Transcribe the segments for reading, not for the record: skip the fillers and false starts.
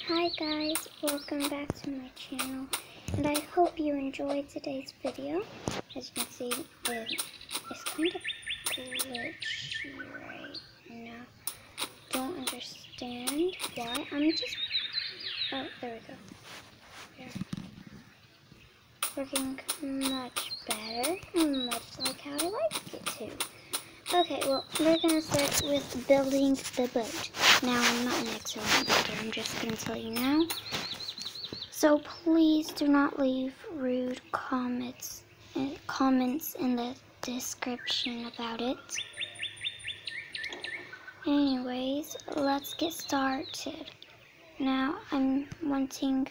Hi guys, welcome back to my channel, and I hope you enjoyed today's video. As you can see, it's kind of glitchy right now. Don't understand why. Oh, there we go. Yeah. Working much better, much like how I like it to. Okay, well, we're gonna start with building the boat. Now, I'm not an excellent builder, I'm just gonna tell you now. So please do not leave rude comments in the description about it. Anyways, let's get started. Now, I'm wanting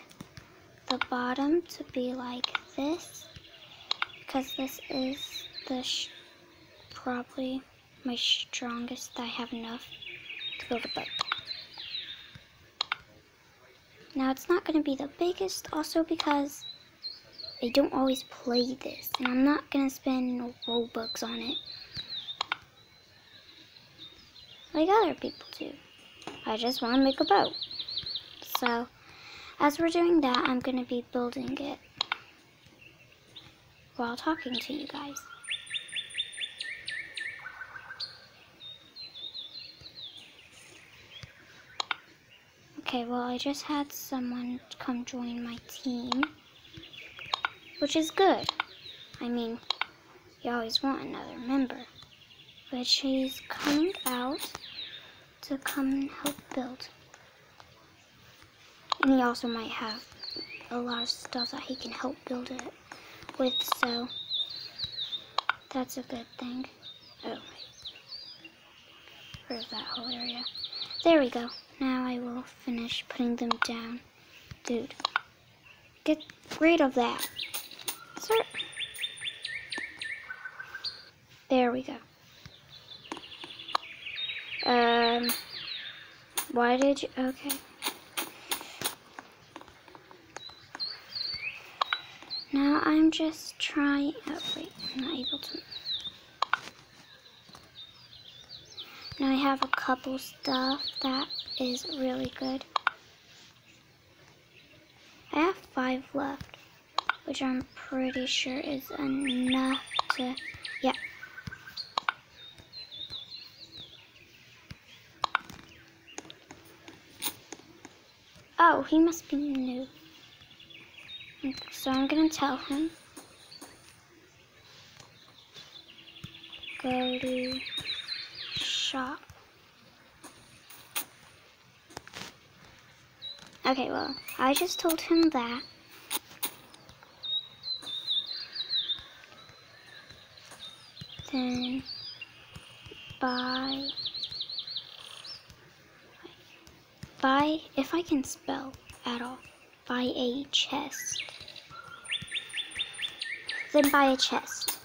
the bottom to be like this, because this is probably my strongest. I have enough to build a boat. Now it's not going to be the biggest, also because I don't always play this, and I'm not going to spend no Robux on it like other people do. I just want to make a boat. So as we're doing that, I'm going to be building it while talking to you guys. Okay, well, I just had someone come join my team, which is good. I mean, you always want another member, but she's coming out to come and help build. And he also might have a lot of stuff that he can help build it with, so that's a good thing. Oh, where's that whole area? There we go. Now I will finish putting them down. Dude, get rid of that. Sir. There we go. Why did you, okay. Now I'm just trying, oh wait, I'm not able to. Now I have a couple stuff that is really good. I have 5 left, which I'm pretty sure is enough to, yeah. Oh, he must be new. So I'm gonna tell him, go to shop. Okay, well, I just told him that. Then buy, if I can spell at all, buy a chest. Then buy a chest.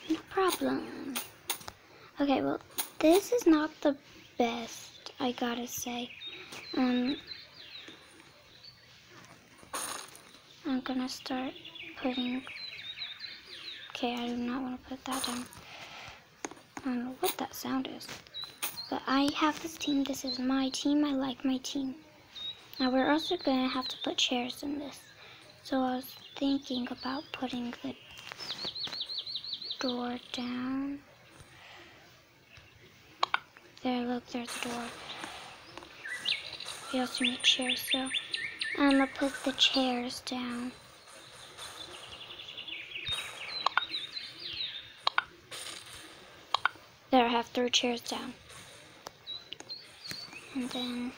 No problem. Okay, well, this is not the best, I gotta say. I'm gonna start putting, okay, I do not want to put that down. I don't know what that sound is. But I have this team, this is my team, I like my team. Now we're also gonna have to put chairs in this. So I was thinking about putting the door down. There, look, there's the door. We also need chairs, so I'm gonna put the chairs down. There, I have 3 chairs down. And then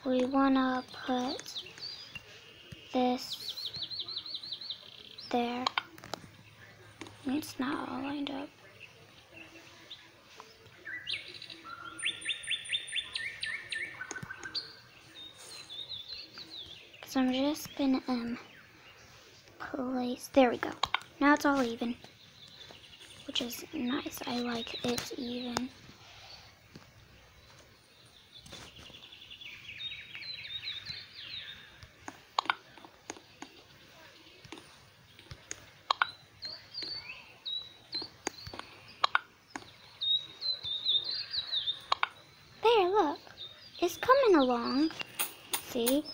we wanna put this there. It's not all lined up. So I'm just gonna place, there we go. Now it's all even, which is nice. I like it even. is coming along. See?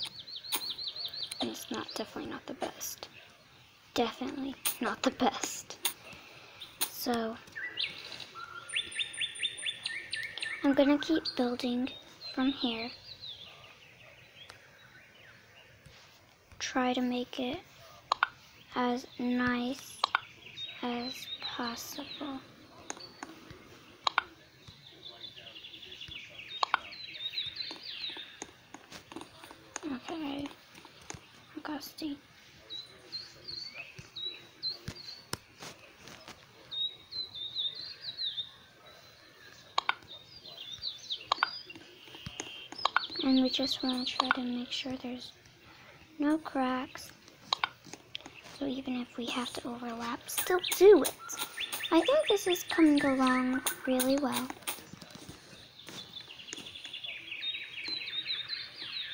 And it's definitely not the best. Definitely not the best. So, I'm gonna keep building from here. Try to make it as nice as possible. Okay, Augusty. And we just want to try to make sure there's no cracks. So even if we have to overlap, still do it. I think this is coming along really well.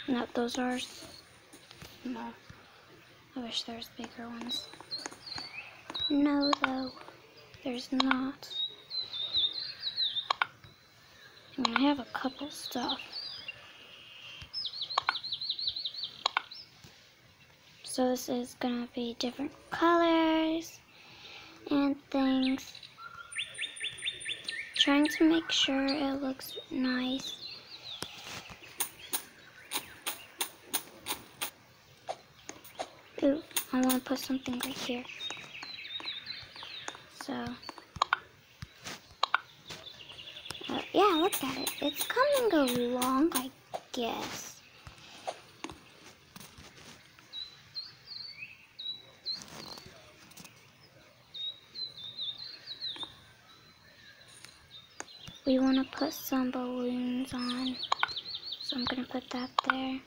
No, those are small. I wish there was bigger ones. No, though, there's not. I mean, I have a couple stuff. So this is gonna be different colors and things. Trying to make sure it looks nice. Ooh, I want to put something right here. So, yeah, look at it. It's coming along, I guess. We want to put some balloons on, so I'm going to put that there.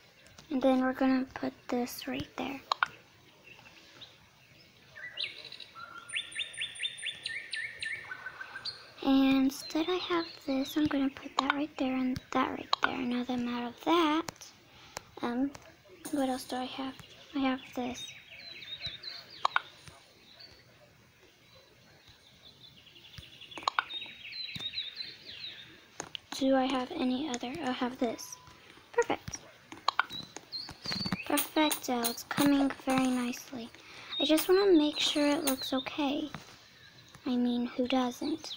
And then we're going to put this right there. And instead I have this, I'm going to put that right there and that right there. Now that I'm out of that, what else do I have? I have this. Do I have any other? I have this. Perfect. Perfecto. It's coming very nicely. I just want to make sure it looks okay. I mean, who doesn't?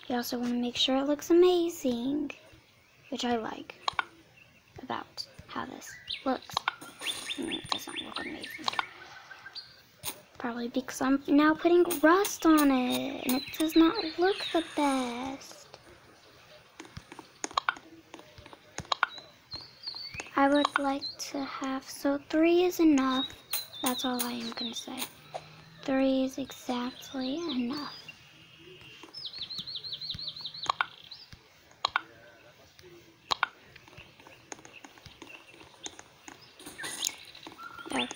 You also want to make sure it looks amazing, which I like about how this looks. I mean, it doesn't look amazing. Probably because I'm now putting rust on it, and it does not look the best. I would like to have, so 3 is enough. That's all I am going to say. 3 is exactly enough. Oh.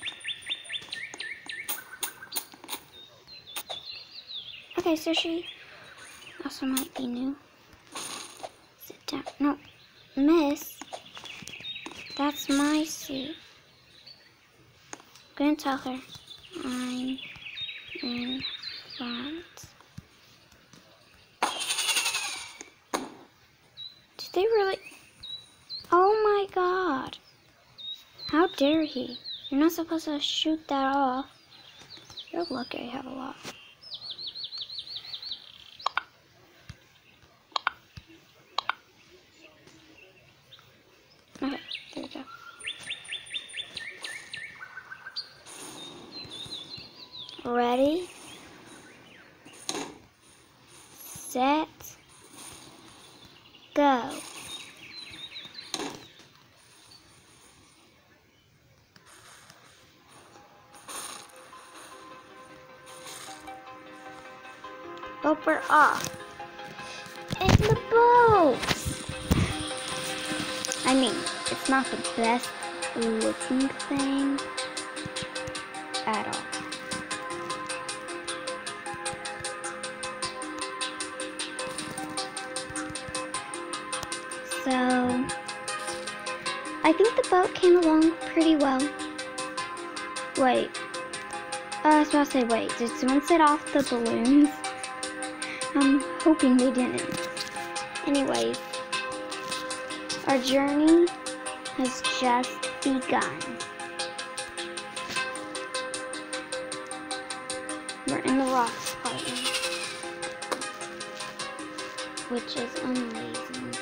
Okay, Sushi also might be new. Sit down. No, Miss. That's my seat. I'm gonna tell her I'm in front. Did they really? Oh my God. How dare he? You're not supposed to shoot that off. You're lucky I have a lot. Okay, there we go. Ready, set, go. Oh, we're off. And the boat. I mean, it's not the best looking thing at all. So, I think the boat came along pretty well. Wait. I was about to say, wait, did someone set off the balloons? I'm hoping they didn't. Anyways, our journey has just begun. We're in the rocks part now, which is amazing.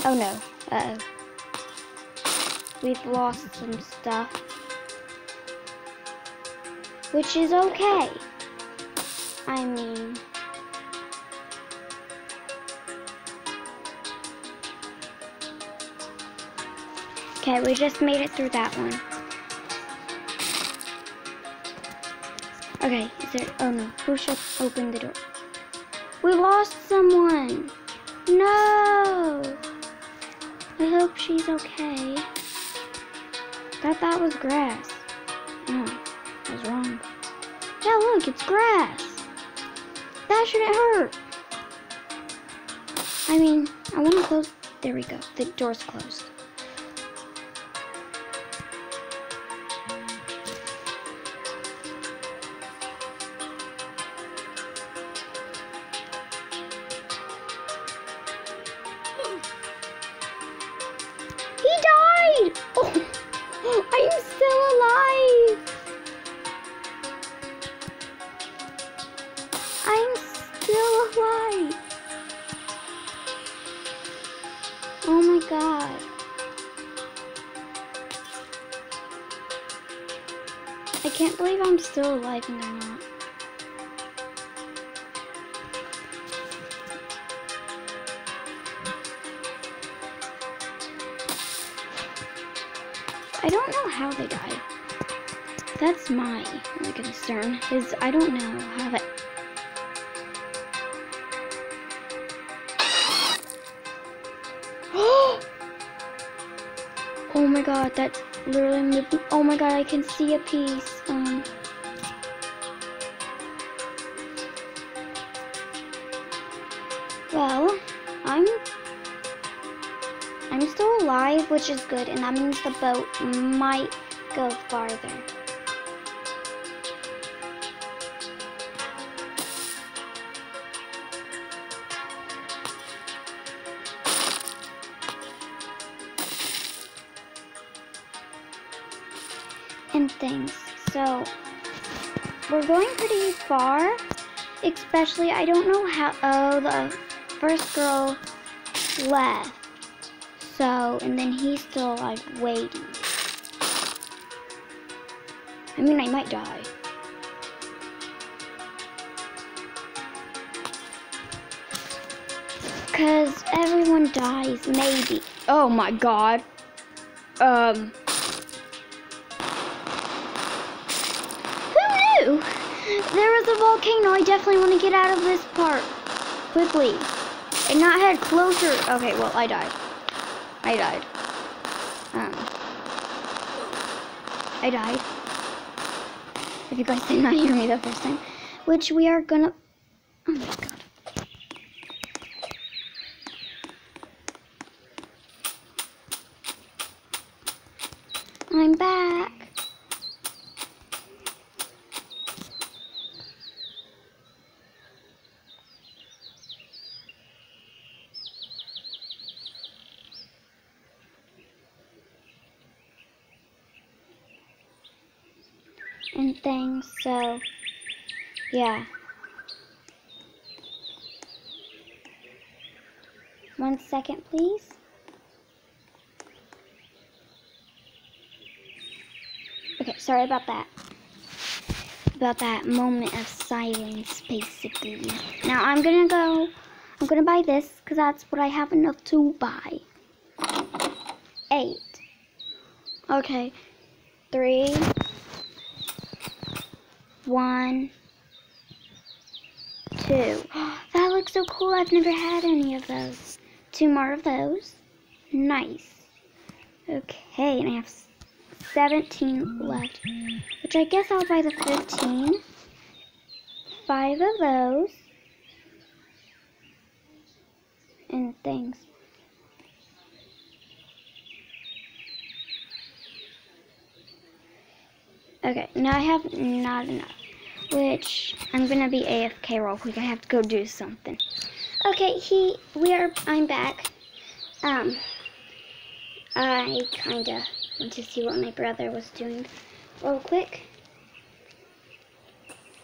Oh no, uh-oh. We've lost some stuff, which is okay. I mean, okay, we just made it through that one. Okay, is there, oh no, who should open the door? We lost someone. No. I hope she's okay. Thought that was grass. Oh, I was wrong. Yeah, look, it's grass. That shouldn't hurt. I mean, I want to close. There we go. The door's closed. He died! Oh, I'm still alive! I'm still alive! Oh my god. I can't believe I'm still alive and they're not. I don't know how they died. That's my concern, is I don't know how that... Oh my god, that's literally moving. Oh my god, I can see a piece. Well, I'm still alive, which is good, and that means the boat might go farther. And things. So, we're going pretty far, especially, I don't know how, oh, the first girl left. So, and then he's still like waiting. I mean, I might die. Because everyone dies, maybe. Oh my god. Who knew? There was a volcano. I definitely want to get out of this part quickly and not head closer. Okay, well, I died. I died. I died. If you guys did not hear me the first time. Which we are gonna... Oh my god. I'm back. And things, so yeah. 1 second, please. Okay, sorry about that. About that moment of silence, basically. Now I'm gonna buy this, because that's what I have enough to buy. 8. Okay. 3, 1, 2. That looks so cool. I've never had any of those. 2 more of those. Nice. Okay, and I have 17 left, which I guess I'll buy the 15. 5 of those. And things. Okay, now I have not enough. which I'm gonna be AFK real quick. I have to go do something. Okay, I'm back. I kinda went to see what my brother was doing real quick.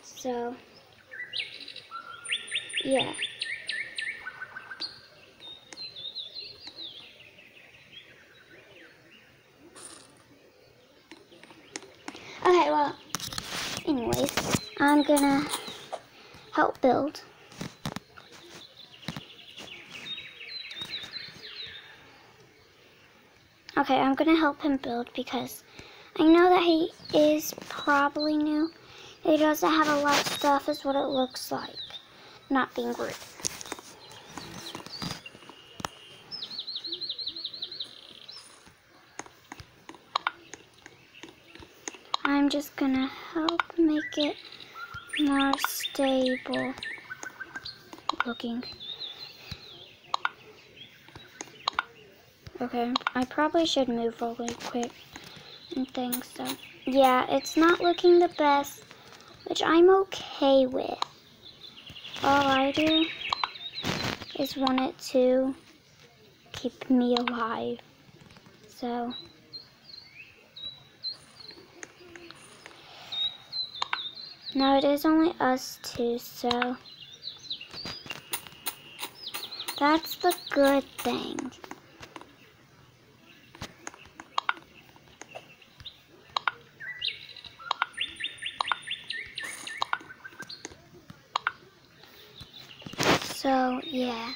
So, yeah. Okay, well, anyways, I'm gonna help build. Okay, I'm gonna help him build because I know that he is probably new. He doesn't have a lot of stuff is what it looks like. Not being rude. I'm just gonna help make it more stable looking. Okay, I probably should move really quick and things, so yeah, it's not looking the best, which I'm okay with. All I do is want it to keep me alive, so now it is only us two, so that's the good thing. So, yeah.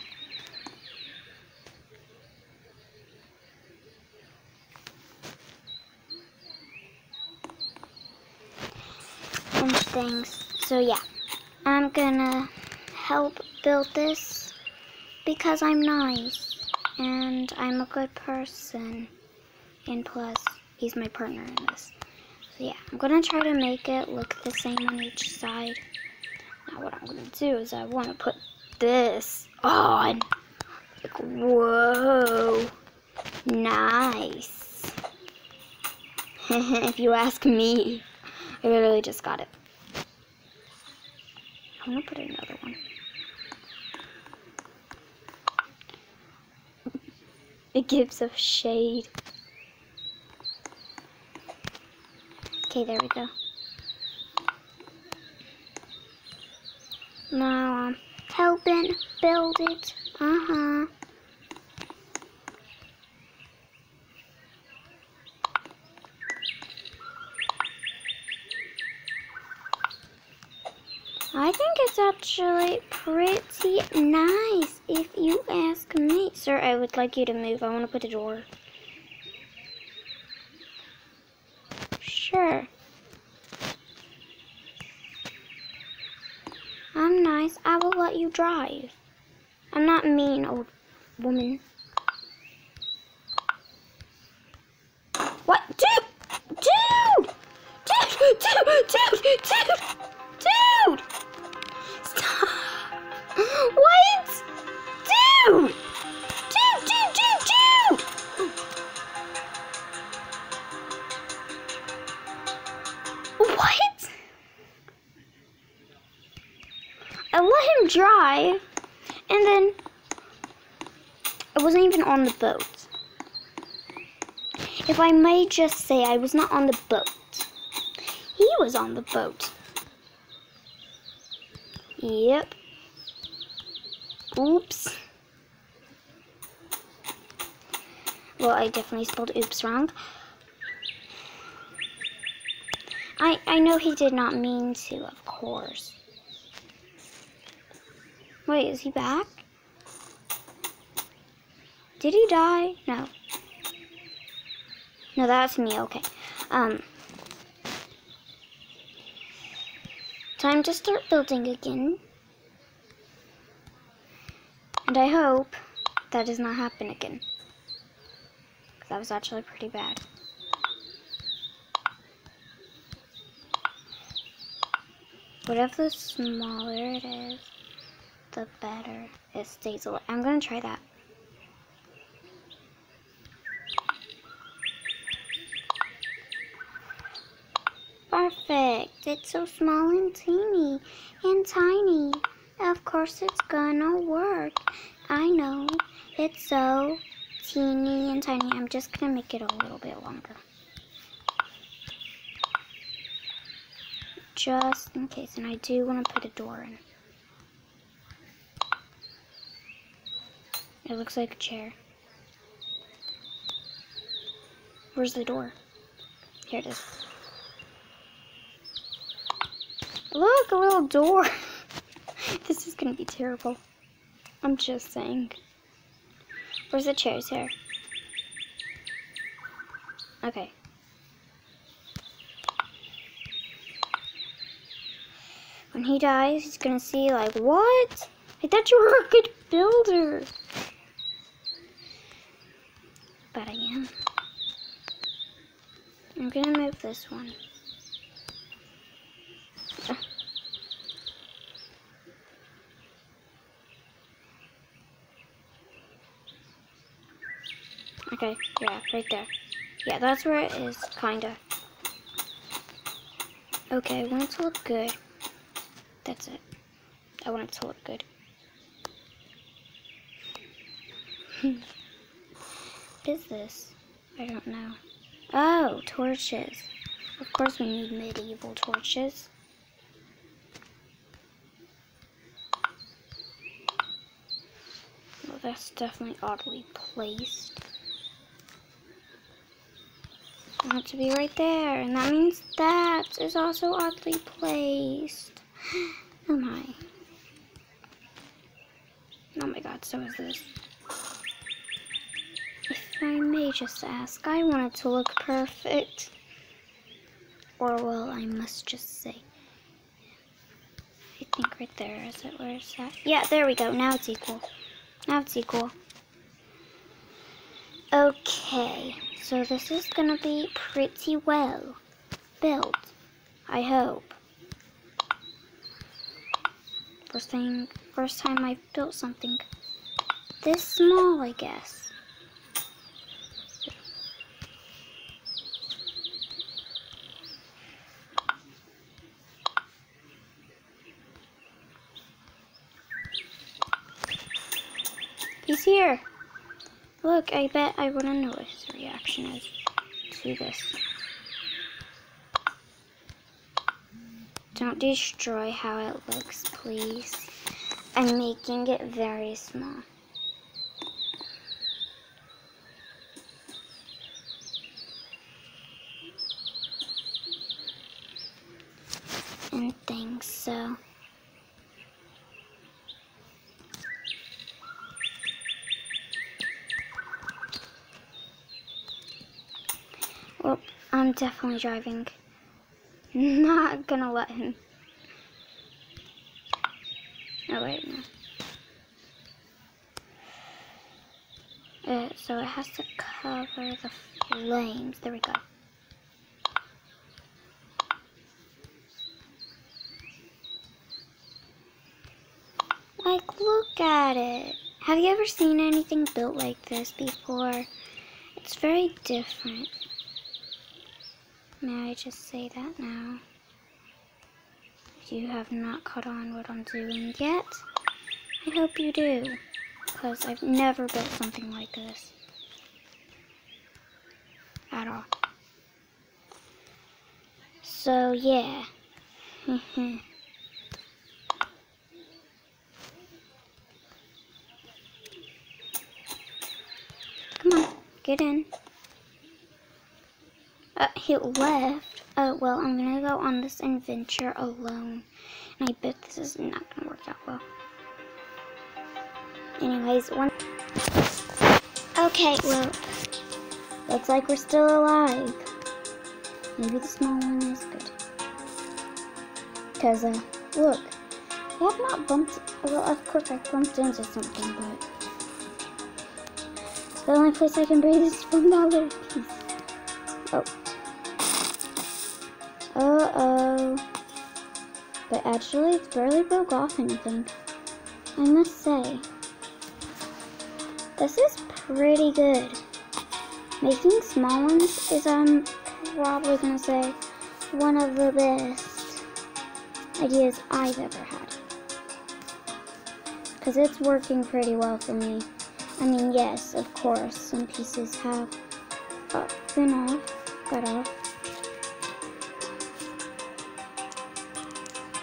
And things. So, yeah. I'm gonna help build this because I'm nice. And I'm a good person. And plus, he's my partner in this. So, yeah. I'm gonna try to make it look the same on each side. Now, what I'm gonna do is I wanna put this on. Like, whoa, nice. If you ask me, I literally just got it. I'm gonna put another one. It gives a shade. Okay, there we go. Now I'm helping build it. I think it's actually pretty nice, if you ask me. Sir, I would like you to move. I want to put a door. Sure. I'm nice. I will let you drive. I'm not mean, old woman. What? Dude! Dude! Dude! Dude! Dude! Dude! Dude! Stop! What? Dude! Dude! Dude! Dude! Dude! What? I let him drive, and then I wasn't even on the boat. If I may just say, I was not on the boat. He was on the boat. Yep. Oops. Well, I definitely spelled oops wrong. I know he did not mean to, of course. Wait, is he back? Did he die? No. No, that's me, okay. Time to start building again. And I hope that does not happen again. Because that was actually pretty bad. Whatever the smaller it is, the better it stays away. I'm gonna try that. perfect. It's so small and teeny and tiny. Of course it's gonna work. I know. It's so teeny and tiny. I'm just gonna make it a little bit longer. Just in case. And I do want to put a door in. It looks like a chair. Where's the door? Here it is. Look, a little door. This is gonna be terrible. I'm just saying. Where's the chairs here? Okay. When he dies, he's gonna see like, what? I thought you were a good builder. But I am. I'm gonna move this one. Okay, yeah, right there. Yeah, that's where it is, kinda. Okay, I want it to look good. That's it. I want it to look good. What is this? I don't know. Oh, torches. Of course we need medieval torches. Well, that's definitely oddly placed. I want it to be right there, and that means that is also oddly placed. Oh my. Oh my god, so is this. If I may just ask, I want it to look perfect. Or, well, I must just say. I think right there, is it? Where is that? Yeah, there we go. Now it's equal. Now it's equal. Okay, so this is gonna be pretty well built, I hope. First time I've built something this small, I guess. He's here. Look, I bet I want to know what his reaction is to this. Don't destroy how it looks, please. I'm making it very small. And things, so. Well, I'm definitely driving. Not gonna let him. Oh wait, no. So it has to cover the flames. There we go. Like, look at it. Have you ever seen anything built like this before? It's very different. May I just say that now? If you have not caught on what I'm doing yet, I hope you do, because I've never built something like this. At all. So, yeah. Come on, get in. He left. Oh, well, I'm gonna go on this adventure alone. And I bet this is not gonna work out well. Anyways, okay, well, looks like we're still alive. Maybe the small one is good. Because, look, I have not bumped, well, of course I bumped into something, but the only place I can breathe is from that little piece. Oh. Uh-oh. But actually, it's barely broke off anything. I must say. This is pretty good. Making small ones is, probably gonna say, one of the best ideas I've ever had. Because it's working pretty well for me. I mean, yes, of course, some pieces have been got off.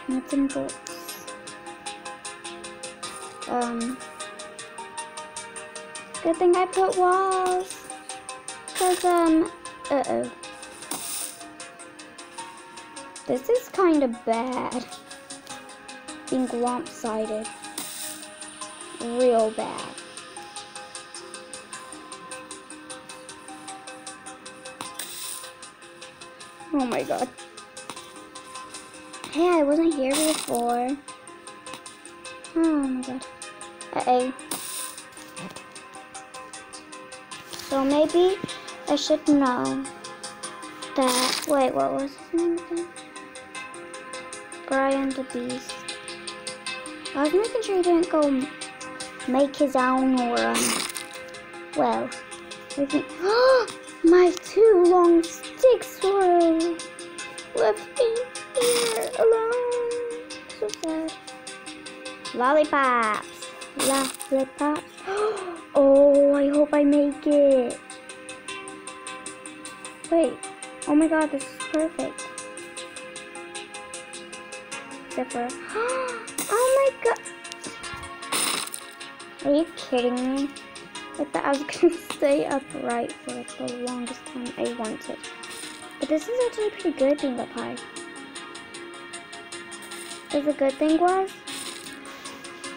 Nuts and bolts. Good thing I put walls. Cause, uh-oh. This is kind of bad. Being lopsided. Real bad. Oh my god. Hey, I wasn't here before. Oh my god. Uh-oh. So maybe I should know that... Wait, what was his name again? Brian the Beast. I was making sure he didn't go make his own or, well, we can... My 2 long sticks were left me here alone. So sad. Lollipops. Lollipops. Oh, I hope I make it. Wait. Oh my god, this is perfect. Except for... Oh my god. Are you kidding me? I thought I was gonna stay upright for like the longest time I wanted. But this is actually pretty good being up high. Because the good thing was,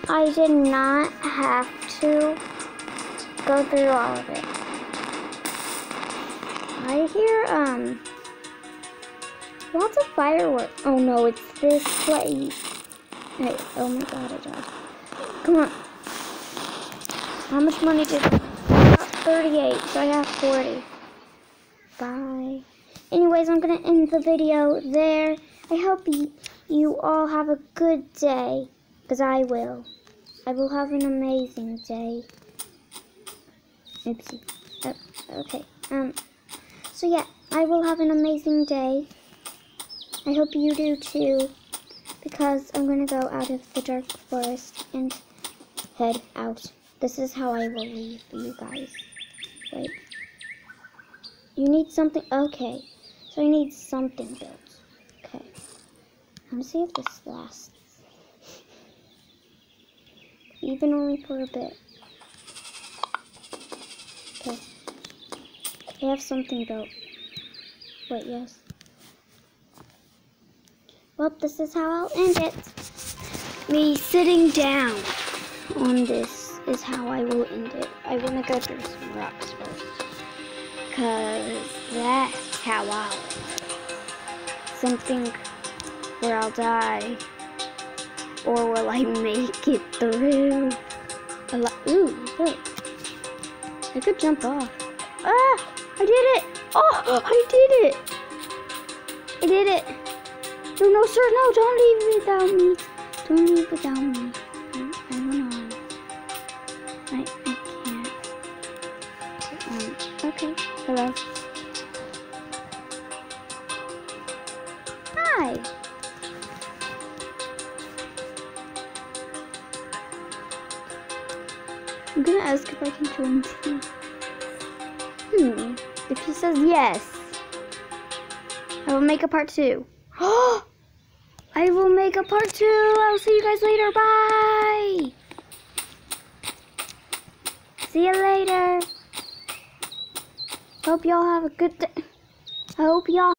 I did not have to go through all of it. I hear, lots of fireworks. Oh no, it's this place. Hey, oh my god, I died. Come on. How much money did I got 38, so I have 40. Bye. Anyways, I'm gonna end the video there. I hope you all have a good day, because I will. I will have an amazing day. Oopsie. Oh, okay. So yeah, I will have an amazing day. I hope you do too, because I'm gonna go out of the dark forest and head out. This is how I will leave you guys. Wait. You need something? Okay. So I need something built. Okay. Let me see if this lasts. Even only for a bit. Okay. I have something built. Wait, yes. Well, this is how I'll end it. Me sitting down on this is how I will end it. I want to go through some rocks first, because that's how I'll end it. Something where I'll die, or will I make it through? Ooh, look. I could jump off. Ah! I did it! Oh! I did it! I did it! No, no, sir, no, don't leave without me. Don't leave without me. I went on. I can't. Okay. Hello. Hi. I'm gonna ask if I can join too. If he says yes, I will make a part 2. I will make a part 2. I'll see you guys later. Bye. See you later. Hope y'all have a good day. I hope y'all